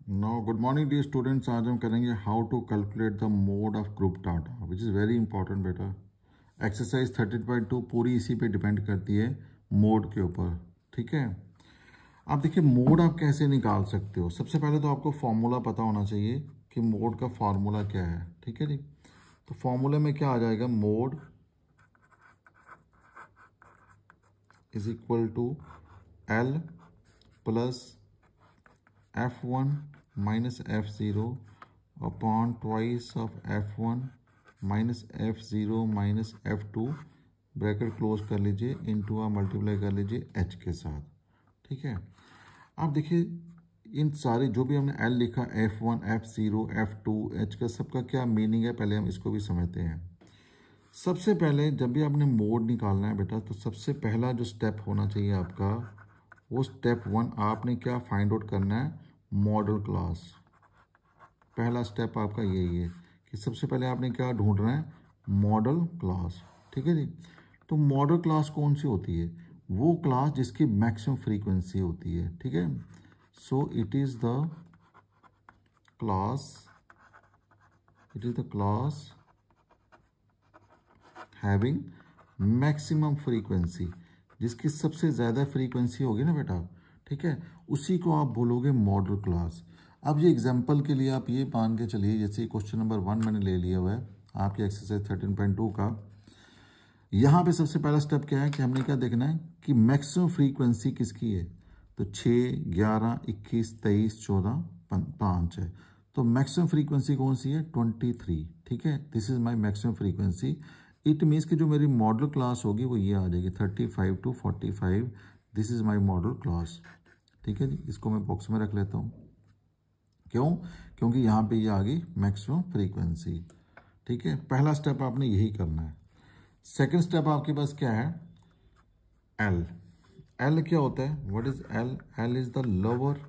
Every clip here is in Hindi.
Now good morning dear students. आज हम करेंगे how to calculate the mode of group data which is very important बेटा। एक्सरसाइज 13.2 पूरी इसी पे डिपेंड करती है, मोड के ऊपर। ठीक है, आप देखिए मोड आप कैसे निकाल सकते हो। सबसे पहले तो आपको फॉर्मूला पता होना चाहिए कि मोड का फार्मूला क्या है। ठीक है जी, तो फॉर्मूले में क्या आ जाएगा, mode is equal to L plus F1 minus F0 upon twice of F1 minus F0 minus F2 bracket close कर लीजिए, इनटू आप मल्टीप्लाई कर लीजिए H के साथ। ठीक है, आप देखिए इन सारे जो भी हमने L लिखा, F1 F0 F2 H का, सबका क्या मीनिंग है पहले हम इसको भी समझते हैं। सबसे पहले जब भी आपने मोड निकालना है बेटा, तो सबसे पहला जो स्टेप होना चाहिए आपका, वो स्टेप 1 आपने क्या फाइंड आउट करना है, मॉडल क्लास। पहला स्टेप आपका यही है कि सबसे पहले आपने क्या ढूंढना है, मॉडल क्लास। ठीक है जी, तो मॉडल क्लास कौन सी होती है, वो क्लास जिसकी मैक्सिमम फ्रीक्वेंसी होती है। ठीक है, so it is the class having maximum frequency, जिसकी सबसे ज़्यादा फ्रीक्वेंसी होगी ना बेटा। ठीक है, उसी को आप बोलोगे मॉडल क्लास। अब ये एग्जांपल के लिए आप ये मान के चलिए, जैसे क्वेश्चन नंबर 1 मैंने ले लिया हुआ है आपकी एक्सरसाइज 13.2 का। यहाँ पे सबसे पहला स्टेप क्या है कि हमने क्या देखना है कि मैक्सिमम फ्रीक्वेंसी किसकी है, तो 6, 11, 21, 23, 14, 5 है। तो मैक्सिमम फ्रीक्वेंसी कौन सी है, 23। ठीक है, this is my maximum frequency. It means कि जो मेरी मॉडल क्लास होगी वो ये आ जाएगी 35 to 45। This is my model class. ठीक है जी, इसको मैं बॉक्स में रख लेता हूँ। क्यों, क्योंकि यहाँ पे ये आ गई मैक्सिमम फ्रीक्वेंसी। ठीक है, पहला स्टेप आपने यही करना है। सेकंड स्टेप आपके पास क्या है, एल। एल क्या होता है, what is L, L is the lower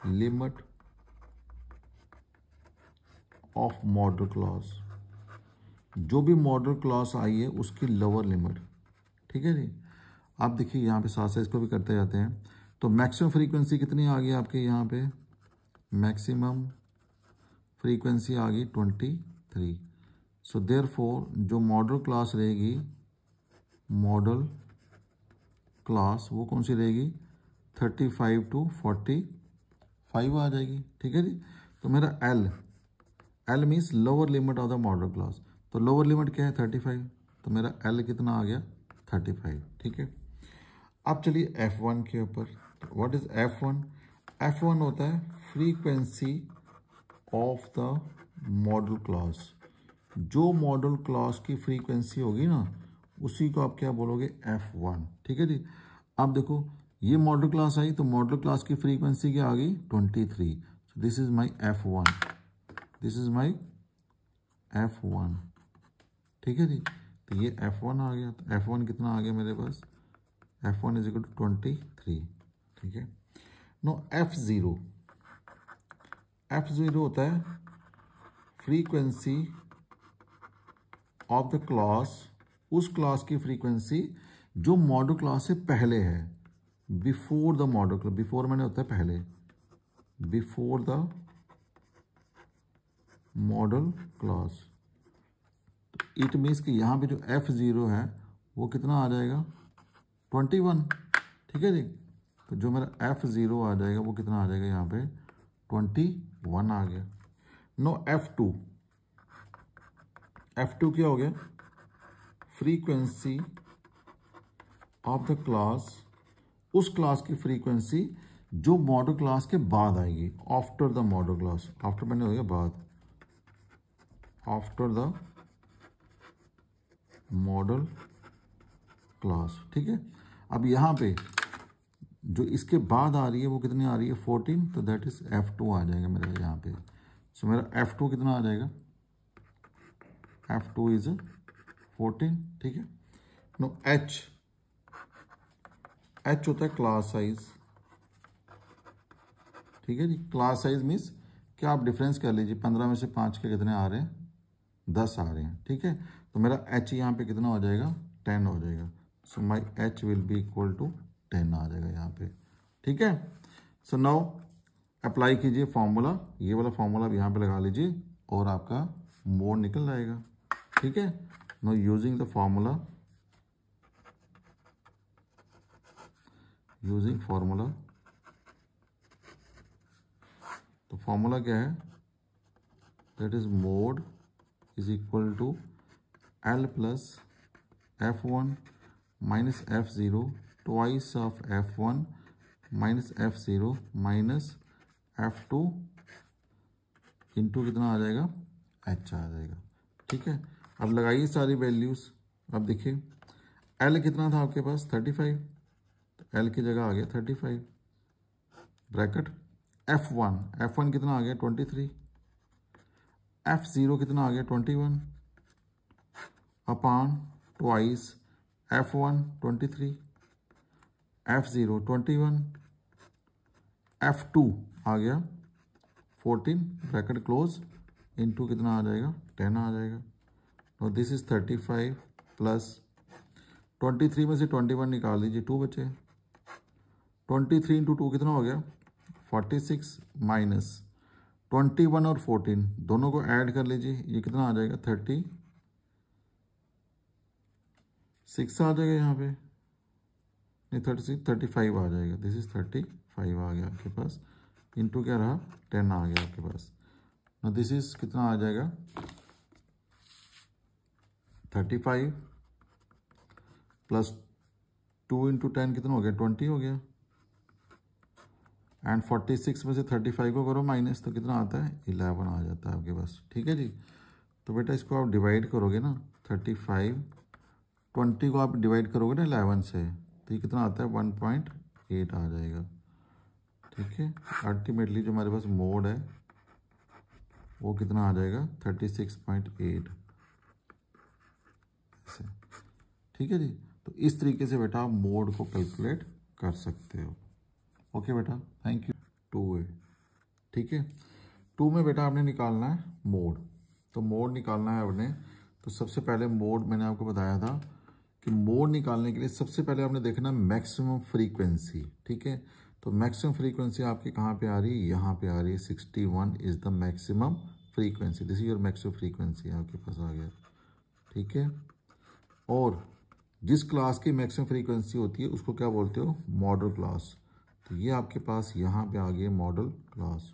limit of model class. जो भी मॉडल क्लास आई है उसकी लोअर लिमिट। ठीक है जी, आप देखिए यहाँ पे साथ साथ इसको भी करते जाते हैं। तो मैक्सिमम फ्रीक्वेंसी कितनी आ गई आपके यहाँ पे, मैक्सिमम फ्रीक्वेंसी आ गई 23। सो देयरफॉर जो मॉडल क्लास रहेगी, मॉडल क्लास वो कौन सी रहेगी, 35 to 45 आ जाएगी। ठीक है जी, तो मेरा L means lower limit of the modal class. तो लोअर लिमिट क्या है, 35। तो मेरा एल कितना आ गया, 35। ठीक है, अब चलिए F1 के ऊपर। व्हाट इज F1, F1 होता है frequency of the modal class. जो मॉडल क्लास की फ्रीक्वेंसी होगी ना, उसी को आप क्या बोलोगे, F1। ठीक है जी, अब देखो ये मॉडल क्लास आई, तो मॉडल क्लास की फ्रीक्वेंसी क्या आ गई, 23। सो this is my F1, this is my F1। ठीक है जी, तो ये F1 आ गया। तो F1 कितना आ गया मेरे पास, F1 इज इक्वल टू 23। ठीक है, नो F0, F0 होता है फ्रीक्वेंसी ऑफ द क्लास, उस क्लास की फ्रीक्वेंसी जो मॉडल क्लास से पहले है, before the modal class. Before मैंने होता है पहले, before the modal class. It means कि यहाँ पे जो F0 है वो कितना आ जाएगा, 21। ठीक है जी, तो जो मेरा F0 आ जाएगा वो कितना आ जाएगा, यहाँ पे 21 आ गया। नो F2, F2 क्या हो गया, फ्रीक्वेंसी ऑफ द क्लास, उस क्लास की फ्रीक्वेंसी जो मॉडल क्लास के बाद आएगी, after the modal class. After मैंने हो गया बाद, आफ्टर द मॉडल क्लास। ठीक है, अब यहाँ पे जो इसके बाद आ रही है वो कितनी आ रही है, 14। तो दैट इज F2 आ जाएगा मेरा यहाँ पे। सो मेरा F2 कितना आ जाएगा, F2 इज 14। ठीक है, नो H होता है क्लास साइज। ठीक है जी, क्लास साइज मीन्स क्या, आप डिफरेंस कर लीजिए, 15 में से 5 के कितने आ रहे हैं, 10 आ रहे हैं। ठीक है, तो मेरा H यहाँ पे कितना हो जाएगा, 10 हो जाएगा। So my H will be equal to 10 आ जाएगा यहाँ पे। ठीक है, सो नाउ अप्लाई कीजिए फॉर्मूला, ये वाला फॉर्मूला अब यहाँ पे लगा लीजिए और आपका मोड निकल जाएगा। ठीक है, now using the formula, using formula, तो फॉर्मूला क्या है, that is mode is equal to L plus F1 minus F0 twice of F1 minus F0 minus F2 into कितना आ जाएगा, H आ जाएगा। ठीक है, अब लगाइए सारी वैल्यूज। अब देखिए L कितना था आपके पास 35, तो L की जगह आ गया 35 ब्रैकेट F1 कितना आ गया 23, F0 कितना आ गया 21 upon twice F1 23, F0 21, F2 आ गया 14 ब्रैकेट क्लोज इनटू कितना आ जाएगा 10 आ जाएगा। और दिस इज 35 प्लस 23 में से 21 निकाल दीजिए, 2 बचे, 23 इंटू 2 कितना हो गया 46 माइनस 21 और 14 दोनों को ऐड कर लीजिए, ये कितना आ जाएगा 36 आ जाएगा यहाँ पे, नहीं 35 आ जाएगा, दिस इज 35 आ गया आपके पास, इंटू क्या रहा 10 आ गया आपके पास। ना दिस इज कितना आ जाएगा 35 प्लस 2 इंटू 10 कितना हो गया 20 हो गया, एंड 46 में से 35 को करो माइनस तो कितना आता है 11 आ जाता है आपके पास। ठीक है जी, तो बेटा इसको आप डिवाइड करोगे ना 35, 20 को आप डिवाइड करोगे ना 11 से तो ये कितना आता है 1.8 आ जाएगा। ठीक है, अल्टीमेटली जो हमारे पास मोड है वो कितना आ जाएगा 36.8 ऐसे। ठीक है जी, तो इस तरीके से बेटा आप मोड को कैलकुलेट कर सकते हो। ओके बेटा, थैंक यू। 2A, ठीक है, 2 में बेटा आपने निकालना है मोड, तो मोड निकालना है आपने, तो सबसे पहले मोड मैंने आपको बताया था कि मोड निकालने के लिए सबसे पहले आपने देखना मैक्सिमम फ्रीक्वेंसी। ठीक है, तो मैक्सिमम फ्रीक्वेंसी आपकी कहाँ पे आ रही है, यहाँ पे आ रही है, 61 is the maximum frequency, this is your maximum frequency आपके पास आ गया। ठीक है, और जिस क्लास की मैक्सिमम फ्रीक्वेंसी होती है उसको क्या बोलते हो, मॉडल क्लास, तो ये आपके पास यहाँ पे आ गया मॉडल क्लास।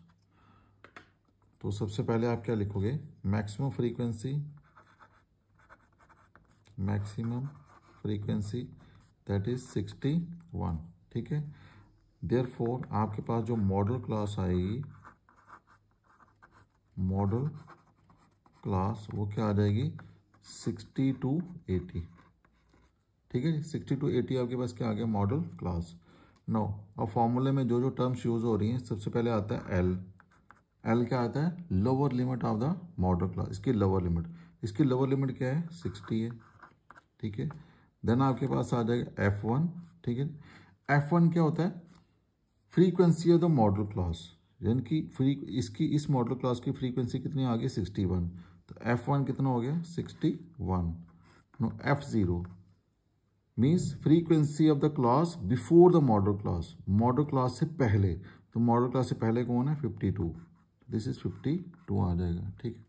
तो सबसे पहले आप क्या लिखोगे, maximum frequency, maximum frequency that is 61। ठीक है, देयरफॉर आपके पास जो मॉडल क्लास आएगी, मॉडल क्लास वो क्या आ जाएगी 60 to 80। ठीक है जी, 60 to 80 आपके पास क्या आ गया मॉडल क्लास। नो, अब फॉर्मूले में जो जो टर्म्स यूज हो रही हैं, सबसे पहले आता है एल, एल क्या आता है lower limit of the modal class, इसकी लोअर लिमिट, इसकी लोअर लिमिट क्या है 60 है। ठीक है, देन आपके पास आ जाएगा F1। ठीक है, F1 क्या होता है frequency of the modal class, यानी कि इसकी इस मॉडल क्लास की फ्रीक्वेंसी कितनी आ गई 61, तो F1 कितना हो गया 61। Now F0 means frequency of the class before the modal class, modal class से पहले, तो मॉडल क्लास से पहले कौन है 52, दिस इज 52 आ जाएगा। ठीक है,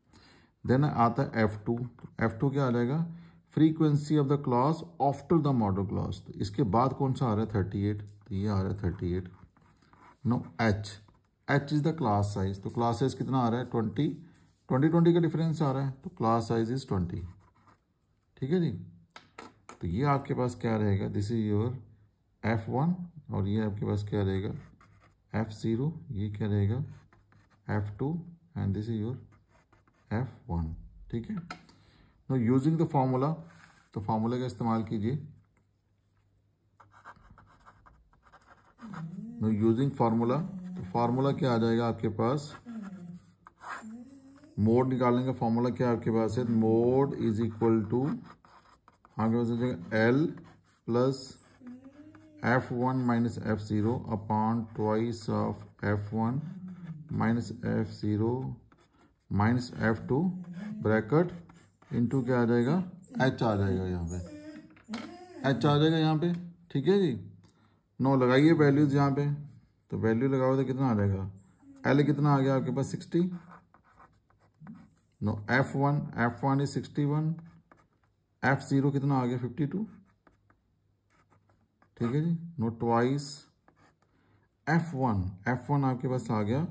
देन आता है F2, F2 क्या आ जाएगा frequency of the class after the modal class, तो इसके बाद कौन सा आ रहा है 38, तो ये आ रहा है 38। Now H is the class size, तो क्लास साइज कितना आ रहा है 20 का डिफरेंस आ रहा है, तो क्लास साइज इज 20। ठीक है जी, तो ये आपके पास क्या रहेगा, दिस इज योर F1, और ये आपके पास क्या रहेगा F0, ये क्या रहेगा F2, and this is your F1। ठीक है, नो यूजिंग द फॉर्मूला, तो फॉर्मूले का इस्तेमाल कीजिए, नो यूजिंग फार्मूला, तो फार्मूला क्या आ जाएगा आपके पास, मोड निकालने का फॉर्मूला क्या आपके पास है, मोड इज इक्वल टू आपके पास हो जाएगा L plus F1 minus F0 upon twice of F1 minus F0 minus F2 bracket into क्या आ जाएगा H आ जाएगा, यहाँ पे H आ जाएगा यहाँ पे। ठीक है जी, 9 लगाइए वैल्यूज यहाँ पे, तो वैल्यू लगाओ तो कितना आ जाएगा एल कितना आ गया आपके पास 60, नो F1 इज 61, F0 कितना आ गया 52, ठीक है जी, नो ट्वाइस F1 आपके पास आ गया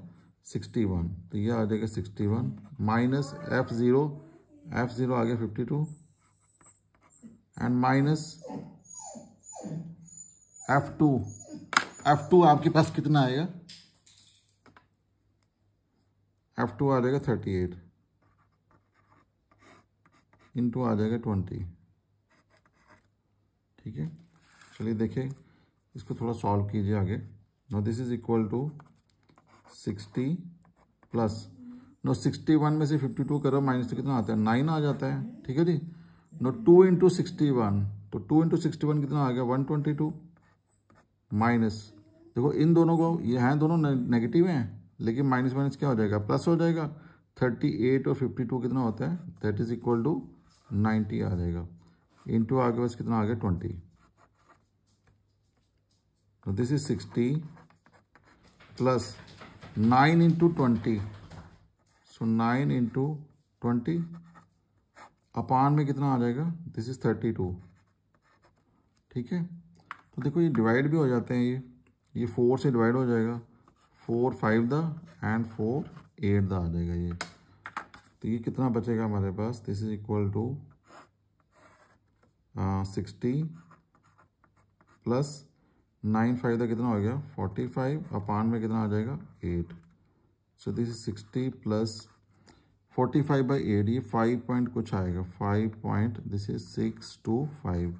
61, तो ये आ जाएगा 61 माइनस F0 आ गया 52 एंड माइनस F2 आपके पास कितना आएगा, F2 आ जाएगा 38 इंटू आ जाएगा 20, ठीक है। चलिए देखिए इसको थोड़ा सॉल्व कीजिए आगे। Now this is equal to 60 plus, now 61 में से 52 करो माइनस तो कितना आता है 9 आ जाता है, ठीक है जी। नो 2 इंटू 61, तो 2 इंटू 61 कितना आ गया 122 माइनस, देखो इन दोनों को, ये हैं दोनों नेगेटिव हैं लेकिन माइनस माइनस क्या हो जाएगा प्लस हो जाएगा, 38 और 52 कितना होता है दैट इज इक्वल टू 90 आ जाएगा, इंटू आगे बस कितना आ गया 20, तो this is 60 plus 9 into 20, so 9 into 20 अपान में कितना आ जाएगा, दिस इज 32, ठीक है। तो देखो ये डिवाइड भी हो जाते हैं, ये 4 से डिवाइड हो जाएगा, 4 5 द एंड 4 8 द आ जाएगा ये, तो ये कितना बचेगा हमारे पास, this is equal to 60 plus 9 5 the कितना हो गया 45 अपान में कितना आ जाएगा 8, सो दिस इज 60 प्लस 45 बाई 8, ये 5 पॉइंट कुछ आएगा, 5 पॉइंट दिस इज 625,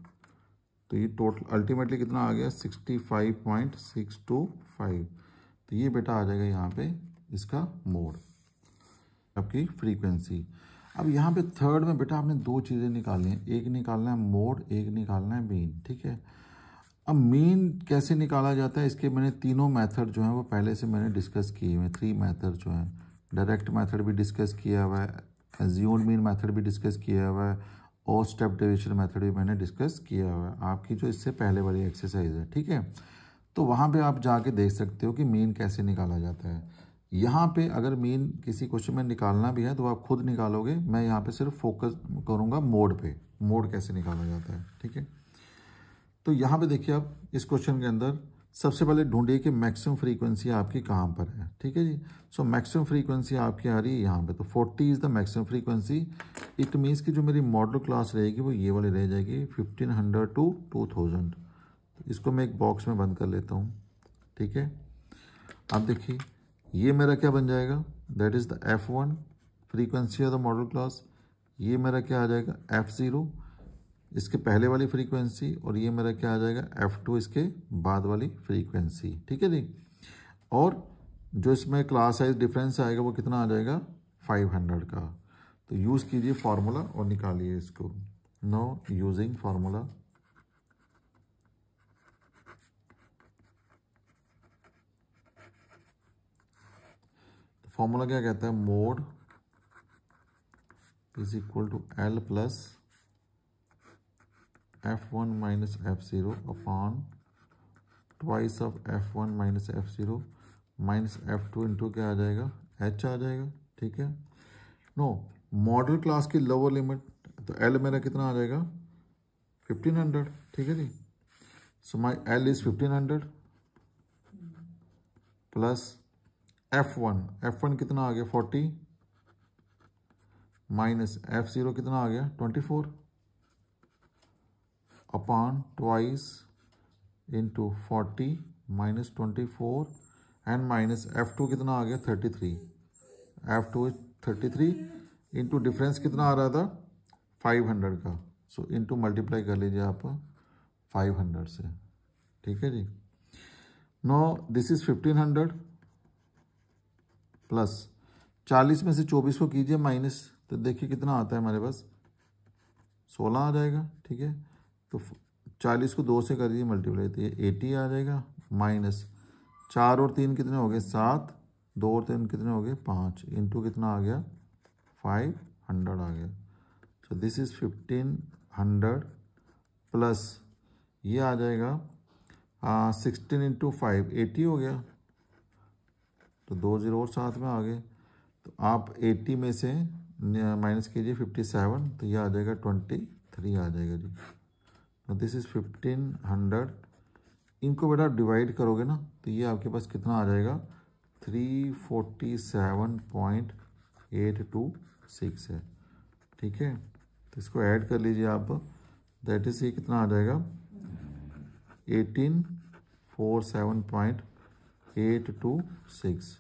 तो ये टोटल अल्टीमेटली कितना आ गया 65.625, तो ये बेटा आ जाएगा यहाँ पे इसका मोड आपकी फ्रीक्वेंसी। अब यहाँ पे थर्ड में बेटा आपने दो चीज़ें निकालनी हैं, एक निकालना है मोड, एक निकालना है मीन, ठीक है। अब मीन कैसे निकाला जाता है, इसके मैंने तीनों मेथड जो हैं वो पहले से मैंने डिस्कस किए हुए हैं, 3 मेथड जो हैं, डायरेक्ट मेथड भी डिस्कस किया हुआ है, एज्यूम्ड मीन मेथड भी डिस्कस किया हुआ है और स्टेप डेविएशन मेथड भी मैंने डिस्कस किया हुआ है, आपकी जो इससे पहले वाली एक्सरसाइज है, ठीक है। तो वहाँ पे आप जाके देख सकते हो कि मीन कैसे निकाला जाता है। यहाँ पे अगर मीन किसी क्वेश्चन में निकालना भी है तो आप खुद निकालोगे, मैं यहाँ पे सिर्फ फोकस करूँगा मोड पे, मोड कैसे निकाला जाता है, ठीक है। तो यहाँ पे देखिए आप इस क्वेश्चन के अंदर सबसे पहले ढूंढिए कि मैक्सिमम फ्रीक्वेंसी आपकी कहाँ पर है, ठीक है जी। सो मैक्सिमम फ्रीक्वेंसी आपकी आ रही है यहाँ पे, तो 40 is the maximum frequency, it means कि जो मेरी मॉडल क्लास रहेगी वो ये वाली रह जाएगी 1500 टू 2000, तो इसको मैं एक बॉक्स में बंद कर लेता हूँ, ठीक है। अब देखिए ये मेरा क्या बन जाएगा, that is the F1 frequency of the modal class, ये मेरा क्या आ जाएगा F0 इसके पहले वाली फ्रीक्वेंसी, और ये मेरा क्या आ जाएगा F2 इसके बाद वाली फ्रीक्वेंसी, ठीक है जी। और जो इसमें क्लास साइज डिफरेंस आएगा वो कितना आ जाएगा 500 का, तो यूज़ कीजिए फार्मूला और निकालिए इसको। नो यूजिंग फार्मूला, फार्मूला क्या कहता है, mode is equal to L plus F1 minus F0 upon twice of F1 minus F0 minus F2 into क्या आ जाएगा H आ जाएगा, ठीक है। नो मॉडल क्लास की लोअर लिमिट, तो L मेरा कितना आ जाएगा 1500, ठीक है जी। So my L is 1500 plus F1 कितना आ गया 40 माइनस F0 कितना आ गया 24 upon twice into 40 minus 24 and minus F2 कितना आ गया 33, F2 33 इंटू डिफरेंस कितना आ रहा था 500 का, सो इंटू मल्टीप्लाई कर लीजिए आप 500 से, ठीक है जी। नो दिस इज 1500 प्लस 40 में से 24 को कीजिए माइनस, तो देखिए कितना आता है हमारे पास 16 आ जाएगा, ठीक है। तो 40 को 2 से कर दीजिए मल्टीप्लाई, तो ये 80 आ जाएगा, माइनस 4 और 3 कितने हो गए 7, 2 और 3 कितने हो गए 5, इंटू कितना आ गया 500 आ गया। सो दिस इज 1500 प्लस ये आ जाएगा 16 इंटू 5 80 हो गया, तो 2 जीरो और साथ में आ गए। तो आप 80 में से माइनस कीजिए 57, तो ये आ जाएगा 23 आ जाएगा जी। तो दिस इज़ 1500। इनको बेटा डिवाइड करोगे ना तो ये आपके पास कितना आ जाएगा, 347.826 है। ठीक है, तो इसको ऐड कर लीजिए आप, दैट इज ये कितना आ जाएगा 1847.826।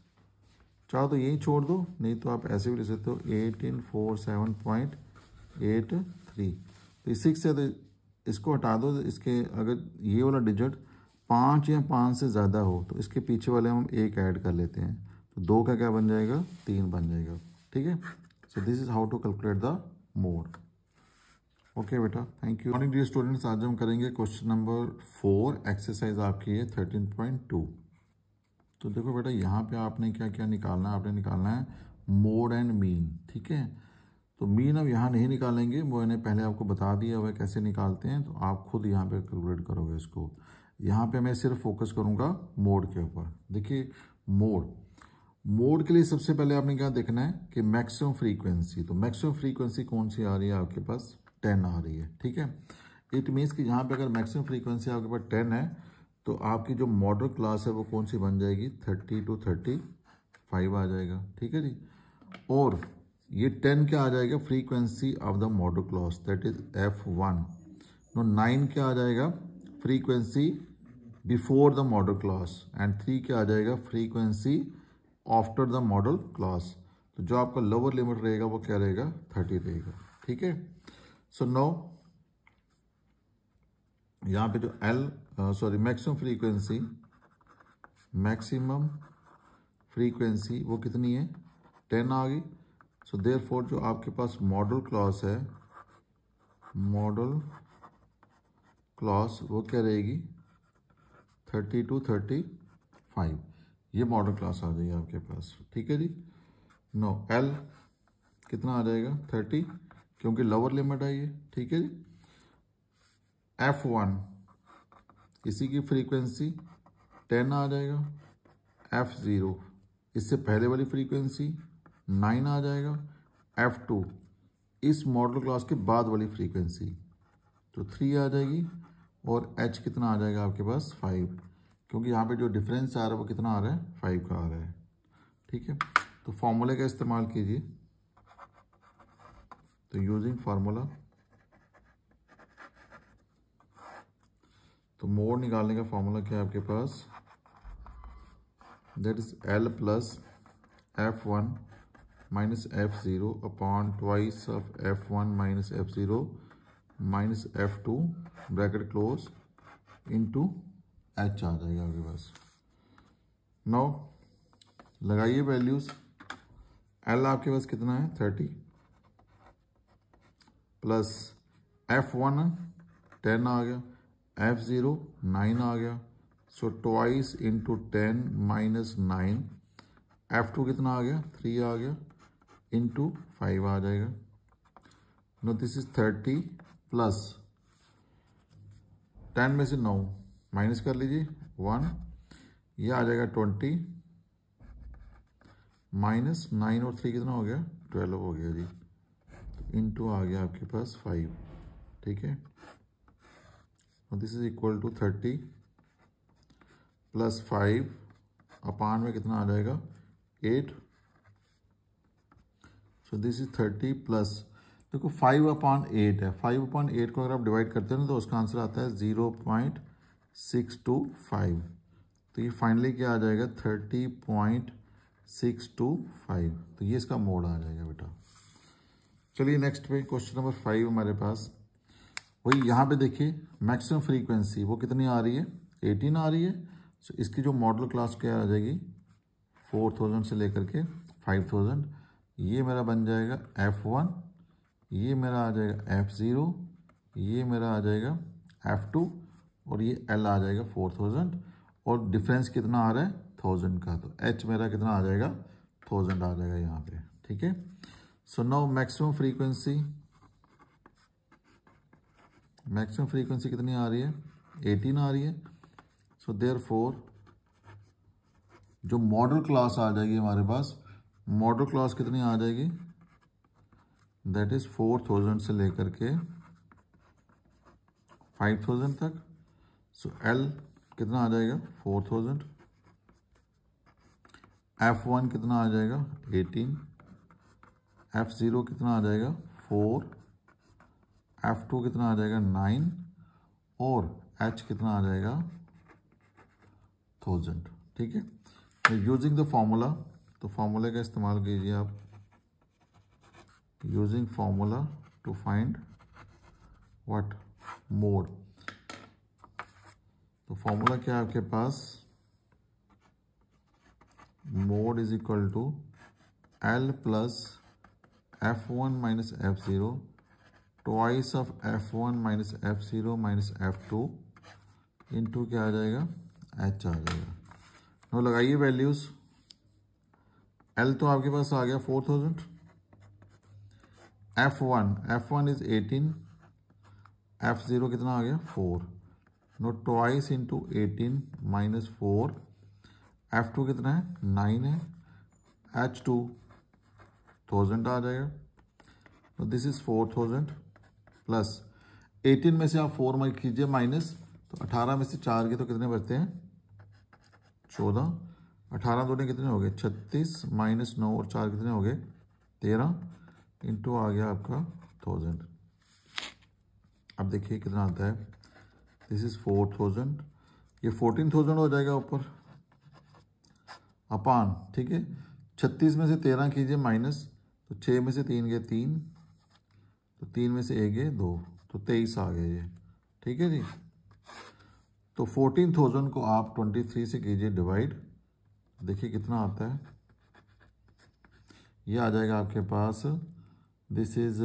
चाहो तो यही छोड़ दो, नहीं तो आप ऐसे भी लिख सकते हो 1847.83। तो इस 6 से तो इसको हटा दो। इसके अगर ये वाला डिजिट 5 या 5 से ज़्यादा हो तो इसके पीछे वाले हम 1 ऐड कर लेते हैं, तो 2 का क्या बन जाएगा, 3 बन जाएगा। ठीक है, so this is how to calculate the mode. Okay बेटा, thank you. Morning dear students, आज हम करेंगे क्वेश्चन नंबर 4, एक्सरसाइज आपकी है 13.2। तो देखो बेटा, यहाँ पे आपने क्या क्या निकालना है, आपने निकालना है मोड एंड मीन। ठीक है, तो मीन अब यहाँ नहीं निकालेंगे, मैंने पहले आपको बता दिया हुआ कैसे निकालते हैं, तो आप खुद यहाँ पे कैलकुलेट करोगे इसको। यहाँ पे मैं सिर्फ फोकस करूँगा मोड के ऊपर। देखिए मोड के लिए सबसे पहले आपने क्या देखना है कि मैक्सिमम फ्रीक्वेंसी। तो मैक्सिमम फ्रीक्वेंसी कौन सी आ रही है आपके पास, 10 आ रही है। ठीक है, इट मीन्स कि यहाँ पे अगर मैक्सिमम फ्रीक्वेंसी आपके पास 10 है तो आपकी जो मॉडल क्लास है वो कौन सी बन जाएगी, 30 to 35 आ जाएगा। ठीक है जी, और ये 10 क्या आ जाएगा, frequency of the modal class, that is F1। 9 क्या आ जाएगा, frequency before the modal class, and 3 क्या आ जाएगा, frequency after the modal class. तो जो आपका लोअर लिमिट रहेगा वो क्या रहेगा, 30 रहेगा। ठीक है, सो नो यहाँ पे जो मैक्सिमम फ्रीक्वेंसी वो कितनी है, 10 आ गई। सो देयरफॉर जो आपके पास मॉडल क्लास है, मॉडल क्लास वो क्या रहेगी, 30 to 35, ये मॉडल क्लास आ जाएगी आपके पास। ठीक है जी, नो एल कितना आ जाएगा, 30, क्योंकि लोअर लिमिट है ये। ठीक है जी, F1 इसी की फ्रीक्वेंसी 10 आ जाएगा। F0 इससे पहले वाली फ्रीक्वेंसी 9 आ जाएगा। F2 इस मॉडल क्लास के बाद वाली फ्रीक्वेंसी तो 3 आ जाएगी, और H कितना आ जाएगा आपके पास, 5, क्योंकि यहाँ पे जो डिफरेंस आ रहा है वो कितना आ रहा है, 5 का आ रहा है। ठीक है, तो फॉर्मूले का इस्तेमाल कीजिए। तो यूजिंग फार्मूला, तो मोड निकालने का फॉर्मूला क्या है आपके पास, that is L plus F1 minus F0 upon twice of F1 minus F0 minus F2 bracket close into H आ जाएगा आपके पास। नाउ लगाइए वैल्यूज। L आपके पास कितना है, 30, प्लस F1 10 आ गया, F0 9 आ गया, so twice into 10 minus 9, F2 कितना आ गया, 3 आ गया, इंटू 5 आ जाएगा। नो दिस इज 30 प्लस 10 में से 9 माइनस कर लीजिए 1, ये आ जाएगा 20, माइनस 9 और 3 कितना हो गया, 12 हो गया जी, इंटू आ गया आपके पास 5। ठीक है, this is equal to 30 plus 5 upon में कितना आ जाएगा, 8। सो दिस इज 30 प्लस, देखो 5/8 है, 5/8 को अगर आप डिवाइड करते हैं ना तो उसका आंसर आता है 0.625। तो ये फाइनली क्या आ जाएगा, 30.625। तो ये इसका मोड आ जाएगा बेटा। चलिए नेक्स्ट पे क्वेश्चन नंबर 5 हमारे पास। वही यहाँ पे देखिए मैक्सिमम फ्रीक्वेंसी वो कितनी आ रही है, 18 आ रही है। सो इसकी जो मॉडल क्लास क्या आ जाएगी, 4000 से लेकर के 5000। ये मेरा बन जाएगा F1, ये मेरा आ जाएगा F0, ये मेरा आ जाएगा F2, और ये L आ जाएगा 4000, और डिफरेंस कितना आ रहा है, 1000 का। तो H मेरा कितना आ जाएगा, 1000 आ जाएगा यहाँ पे। ठीक है, सो नाउ मैक्सिमम फ्रीक्वेंसी कितनी आ रही है, 18 आ रही है। सो देयरफॉर जो मॉडल क्लास आ जाएगी हमारे पास, मॉडल क्लास कितनी आ जाएगी, दैट इज 4000 से लेकर के 5000 तक। सो एल कितना आ जाएगा 4000, F1 कितना आ जाएगा 18, F0 कितना आ जाएगा 4, F2 कितना आ जाएगा 9 और H कितना आ जाएगा 1000। ठीक है, यूजिंग द फॉर्मूला, तो फॉर्मूले का इस्तेमाल कीजिए आप, using formula to find what mode. तो फॉर्मूला क्या है आपके पास, mode is equal to L plus F1 minus F0 twice of F1 minus F0 minus F2 into क्या आ जाएगा H आ जाएगा। तो लगाइए वैल्यूज, L तो आपके पास आ गया 4000, F1 इज 18, F0 कितना आ गया 4, no twice into 18 minus 4, F2 कितना है 9 है, H2 1000 आ जाएगा। तो दिस इज 4000 प्लस 18 में से आप 4 माइक कीजिए माइनस, तो 18 में से 4 के तो कितने बचते हैं 14, 18 दूने कितने हो गए 36 माइनस 9 और 4 कितने हो गए 13 इंटू आ गया आपका 1000। अब देखिए कितना आता है, दिस इज 4000, ये 14000 हो जाएगा ऊपर अपान, ठीक है 36 में से 13 कीजिए माइनस, तो 6 में से 3 गए 3, तो 3 में से 1 गए 2, तो 23 आ गए ये। ठीक है जी, तो 14000 को आप 23 से कीजिए डिवाइड, देखिए कितना आता है, ये आ जाएगा आपके पास, दिस इज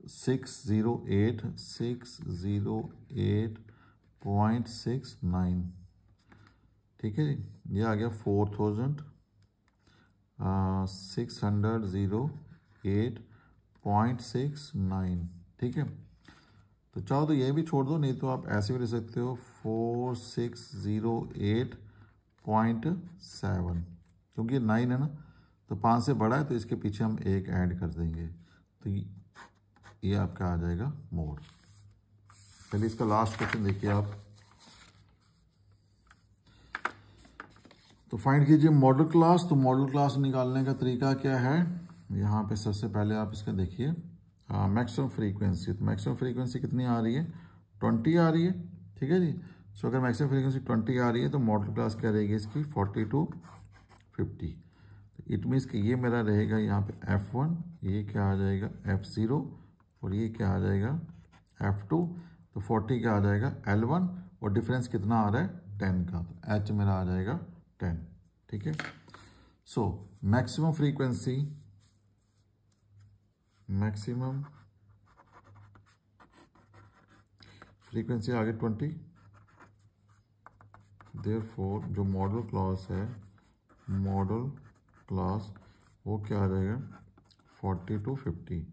608.69। ठीक है जी, ये आ गया 4608.69। ठीक है, तो चाहो तो ये भी छोड़ दो, नहीं तो आप ऐसे भी ले सकते हो 4608.7, क्योंकि ये 9 है ना, तो 5 से बड़ा है तो इसके पीछे हम 1 ऐड कर देंगे, तो ये आपका आ जाएगा मोड। चलिए इसका लास्ट क्वेश्चन देखिए आप, तो फाइंड कीजिए मॉडल क्लास। तो मॉडल क्लास निकालने का तरीका क्या है, यहाँ पे सबसे पहले आप इसका देखिए मैक्सिमम फ्रीक्वेंसी, तो मैक्सिमम फ्रीक्वेंसी कितनी आ रही है 20 आ रही है। ठीक है जी, सो अगर मैक्सिमम फ्रीक्वेंसी 20 आ रही है तो मॉडल क्लास क्या रहेगी इसकी 40 to 50। इट मीन्स कि ये मेरा रहेगा यहाँ पे F1, ये क्या आ जाएगा F0 और ये क्या आ जाएगा F2, तो 40 क्या आ जाएगा L1 और डिफरेंस कितना आ रहा है 10 का, तो H मेरा आ जाएगा 10। ठीक है, सो मैक्सिमम फ्रीक्वेंसी आगे 20, देयरफॉर जो मॉडल क्लास है, मॉडल क्लास वो क्या आ जाएगा 40 to 50।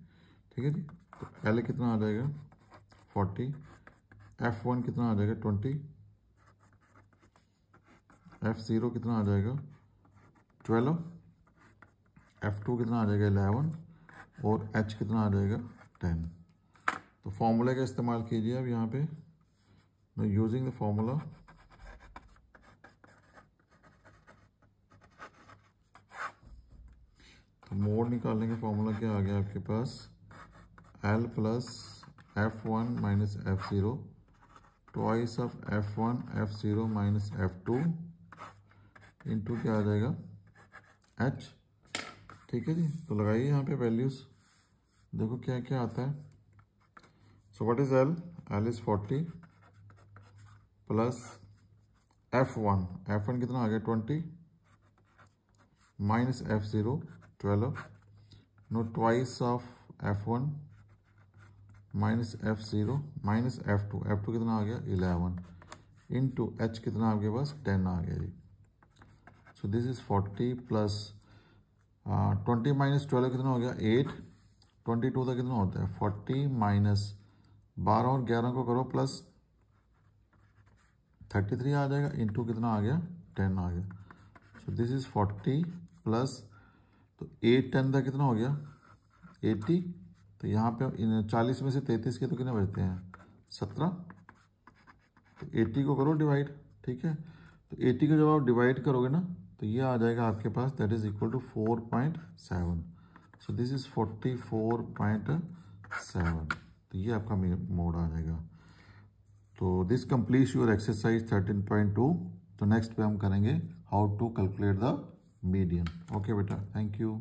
ठीक है जी, तो L कितना आ जाएगा 40, F1 कितना आ जाएगा 20, F0 कितना आ जाएगा 12, F2 कितना आ जाएगा 11 और H कितना आ जाएगा 10। तो फॉर्मूले का इस्तेमाल कीजिए अब यहाँ पे, यूजिंग द फॉर्मूला, तो मोड निकालने का फॉर्मूला क्या आ गया आपके पास, L plus F1 minus F0 twice of F1 F0 minus F2 into क्या आ जाएगा H। ठीक है जी, तो लगाइए यहाँ पे वैल्यूज, देखो क्या क्या आता है। So what is L, L is 40 plus F1 कितना आ गया 20 minus F0 12, now twice of F1 minus F0 minus F2 कितना आ गया 11 इंटू H कितना आपके पास 10 आ गया जी। So this is 40 plus 20 minus 12 कितना हो गया 8, 22 तक कितना होता है 40 माइनस 12 और 11 को करो प्लस 33 आ जाएगा इंटू कितना आ गया 10 आ गया। सो सो दिस इज 40 प्लस, तो 8 10 का कितना हो गया 80। तो यहाँ पे 40 में से 33 के तो कितने बचते हैं 17। तो 80 को करो डिवाइड, ठीक है। तो 80 को जब आप डिवाइड करोगे ना तो ये आ जाएगा आपके पास, that is equal to 4.7। So this is 44.7। तो ये आपका मोड आ जाएगा। तो दिस कंप्लीट्स योर एक्सरसाइज 13.2। तो नेक्स्ट पे हम करेंगे how to calculate the median. Okay बेटा, थैंक यू।